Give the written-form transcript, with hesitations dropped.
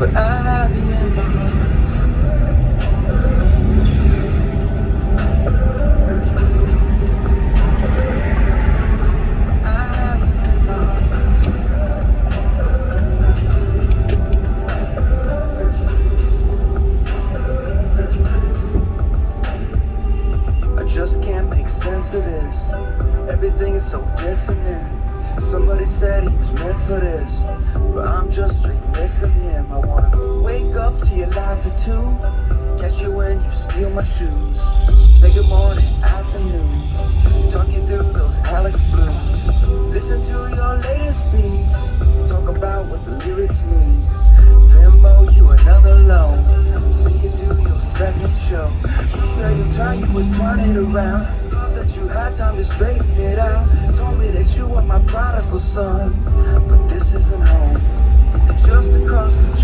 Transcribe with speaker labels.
Speaker 1: but I have you in my heart. I just can't make sense of this. Everything is so dissonant. Somebody said he was meant for this, but I'm just straight missing him. I wanna wake up to your life at 2, catch you when you steal my shoes, say good morning, afternoon, talk you through those Alex blues, listen to your latest beats, talk about what the lyrics mean. ǳmo, you another loan, see you do your second show. You say you turn, you would turn it around. Thought that you had time to straighten it out. Told me that you were my prodigal son, but this isn't home. Is it just across the